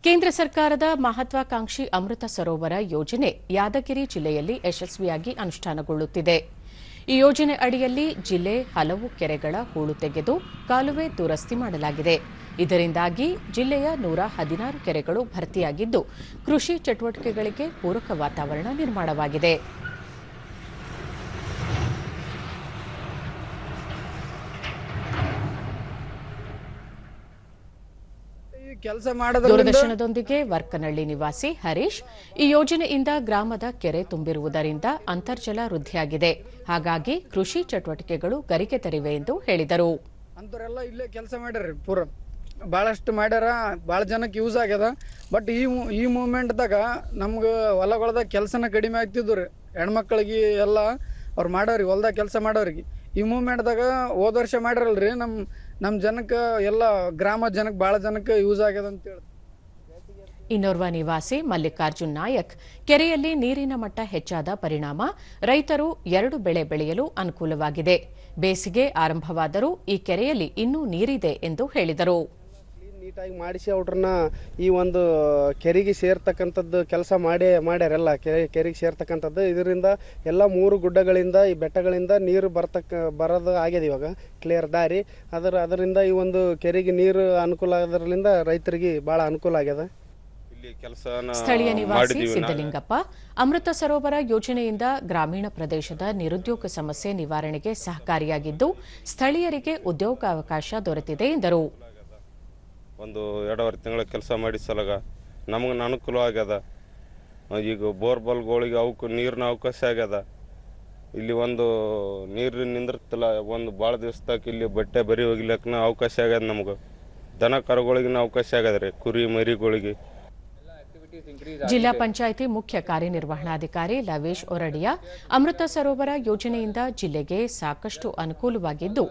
ಕೇಂದ್ರ ಸರ್ಕಾರದ ಮಹತ್ವಾಕಾಂಕ್ಷಿ ಅಮೃತ ಸರೋವರ ಯೋಜನೆ ಯಾದಗಿರಿ ಜಿಲ್ಲೆಯಲ್ಲಿ ಯಶಸ್ವಿಯಾಗಿ ಅನುಷ್ಠಾನಗೊಳ್ಳುತ್ತಿದೆ. ಈ ಯೋಜನೆ ಅಡಿಯಲ್ಲಿ ಜಿಲ್ಲೆ ಹಲವು ಕೆರೆಗಳ ಹೂಳು ತೆಗೆದು ಕಾಲುವೆ ದುರಸ್ತಿ ಮಾಡಲಾಗಿದೆ. ಇದರಿಂದಾಗಿ ಜಿಲ್ಲೆಯ 116 ಕೆರೆಗಳು ಭರ್ತಿಯಾಗಿದ್ದು, ಕೃಷಿ ಚಟುವಟಿಕೆಗಳಿಗೆ ಪೂರಕ ವಾತಾವರಣ ನಿರ್ಮಾಣವಾಗಿದೆ. ದೂರದರ್ಶನದೊಂದಿಗೆ ವರ್ಕನಹಳ್ಳಿ ನಿವಾಸಿ ಹರೀಶ್, ಈ ಯೋಜನೆಯಿಂದ ಗ್ರಾಮದ ಕೆರೆ ತುಂಬಿರುವುದರಿಂದ ಅಂತರ್ಜಲ ವೃದ್ಧಿಯಾಗಿದೆ. ಹಾಗಾಗಿ ಕೃಷಿ ಚಟುವಟಿಕೆಗಳು ಗರಿಗೆದರಿವೆ ಎಂದು ಹೇಳಿದರು. ಅಂತವರೆಲ್ಲ ಇಲ್ಲೇ ಕೆಲಸ ಮಾಡ್ಯಾರ, ಪೂರ ಭಾಳಷ್ಟು ಮಾಡ್ಯಾರ, ಭಾಳ ಜನಕ್ಕೆ ಯೂಸ್ ಆಗ್ಯದ. ಬಟ್ ಈ ಮೂಮೆಂಟ್ದಾಗ ನಮ್ಗೆ ಹೊಲಗೊಳದಾಗ ಕೆಲಸನ ಕಡಿಮೆ ಆಗ್ತಿದ್ವು ರೀ. ಹೆಣ್ಮಕ್ಳಿಗೆ ಎಲ್ಲ ಅವ್ರು ಮಾಡೋರಿಗೆ, ಹೊಲ್ದಾಗ ಕೆಲಸ ಮಾಡೋರಿಗೆ ಈ ಮೂಮೆಂಟ್ದಾಗ ಹೋದ ವರ್ಷ ಮಾಡ್ಯಾರಲ್ರಿ, ನಮ್ಮ ಜನಕ್ಕೆ ಎಲ್ಲ ಗ್ರಾಮ ಜನಕ್ಕೆ ಭಾಳ ಜನಕ್ಕೆ ಯೂಸ್ ಆಗ್ಯದ ಅಂತ ಹೇಳಿ. ಇನ್ನೋರ್ವ ನಿವಾಸಿ ಮಲ್ಲಿಕಾರ್ಜುನ್ ನಾಯಕ್, ಕೆರೆಯಲ್ಲಿ ನೀರಿನ ಮಟ್ಟ ಹೆಚ್ಚಾದ ಪರಿಣಾಮ ರೈತರು 2 ಬೆಳೆ ಬೆಳೆಯಲು ಅನುಕೂಲವಾಗಿದೆ. ಬೇಸಿಗೆ ಆರಂಭವಾದರೂ ಈ ಕೆರೆಯಲ್ಲಿ ಇನ್ನೂ ನೀರಿದೆ ಎಂದು ಹೇಳಿದರು. ನೀಟಾಗಿ ಮಾಡಿಸಿ ಅವ್ರನ್ನ ಈ ಒಂದು ಕೆರೆಗೆ ಸೇರ್ತಕ್ಕಂಥದ್ದು ಕೆಲಸ ಮಾಡ್ಯಾರೆಲ್ಲ ಕೆರೆಗೆ ಸೇರ್ತಕ್ಕಂಥದ್ದು. ಇದರಿಂದ ಎಲ್ಲ 3 ಗುಡ್ಡಗಳಿಂದ ಈ ಬೆಟ್ಟಗಳಿಂದ ನೀರು ಬರೋದು ಆಗ್ಯದ. ಇವಾಗ ಕ್ಲಿಯರ್ ದಾರಿ ಅದರಿಂದ ಈ ಒಂದು ಕೆರೆಗೆ ನೀರು ಅನುಕೂಲ ಆಗೋದ್ರಿಂದ ರೈತರಿಗೆ ಭಾಳ ಅನುಕೂಲ ಆಗ್ಯದ. ಸ್ಥಳೀಯ ನಿವಾಸಿ ಸಿದ್ದಲಿಂಗಪ್ಪ, ಅಮೃತ ಸರೋವರ ಯೋಜನೆಯಿಂದ ಗ್ರಾಮೀಣ ಪ್ರದೇಶದ ನಿರುದ್ಯೋಗ ಸಮಸ್ಯೆ ನಿವಾರಣೆಗೆ ಸಹಕಾರಿಯಾಗಿದ್ದು, ಸ್ಥಳೀಯರಿಗೆ ಉದ್ಯೋಗಾವಕಾಶ ದೊರೆತಿದೆ ಎಂದರು. ಒಂದು 2.5 ತಿಂಗಳ ಕೆಲಸ ಮಾಡಿ ಸಲಗ ನಮಗೆ ಅನುಕೂಲ ಆಗ್ಯದ. ಈಗ ಬೋರ್ಬಲ್ಗಳಿಗೆ ಅವಕ್ಕೆ ನೀರಿನ ಅವಕಾಶ ಆಗ್ಯದ. ಇಲ್ಲಿ ಒಂದು ನೀರು ನಿಂದಿರ್ತಿಲ್ಲ, ಒಂದು ಭಾಳ ದಿವಸದಾಗ ಇಲ್ಲಿ ಬಟ್ಟೆ ಬರಿ ಒಗಿಲಕ್ಕನ ಅವಕಾಶ ಆಗ್ಯದ. ನಮ್ಗೆ ದನ ಕರುಗಳಿಗಿನ ಅವಕಾಶ ಆಗ್ಯದ ರೀ, ಕುರಿ ಮರಿಗಳಿಗೆ. ಜಿಲ್ಲಾ ಪಂಚಾಯಿತಿ ಮುಖ್ಯ ಕಾರ್ಯನಿರ್ವಹಣಾಧಿಕಾರಿ ಲವೇಶ್ ಒರಡಿಯಾ, ಅಮೃತ ಸರೋವರ ಯೋಜನೆಯಿಂದ ಜಿಲ್ಲೆಗೆ ಸಾಕಷ್ಟು ಅನುಕೂಲವಾಗಿದ್ದು,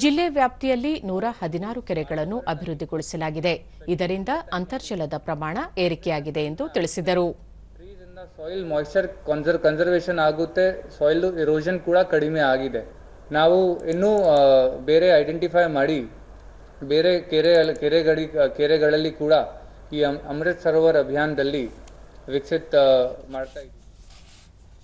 ಜಿಲ್ಲೆ ವ್ಯಾಪ್ತಿಯಲ್ಲಿ 116 ಕೆರೆಗಳನ್ನು ಅಭಿವೃದ್ಧಿಗೊಳಿಸಲಾಗಿದೆ. ಇದರಿಂದ ಅಂತರ್ಜಲದ ಪ್ರಮಾಣ ಏರಿಕೆಯಾಗಿದೆ ಎಂದು ತಿಳಿಸಿದರು. ಸಾಯಿಲ್ ಮಾಯಿಶ್ಚರ್ ಕನ್ಸರ್ವೇಷನ್ ಆಗುತ್ತೆ, ಸಾಯಿಲ್ ಇರೋಷನ್ ಕೂಡ ಕಡಿಮೆ ಆಗಿದೆ. ನಾವು ಇನ್ನೂ ಬೇರೆ ಐಡೆಂಟಿಫೈ ಮಾಡಿ ಬೇರೆ ಕೆರೆಗಳಲ್ಲಿ ಕೂಡ ಈ ಅಮೃತ್ ಸರೋವರ್ ಅಭಿಯಾನದಲ್ಲಿ ವಿಕಸಿತ ಮಾಡ್ತಾ ಇದ್ದೀವಿ.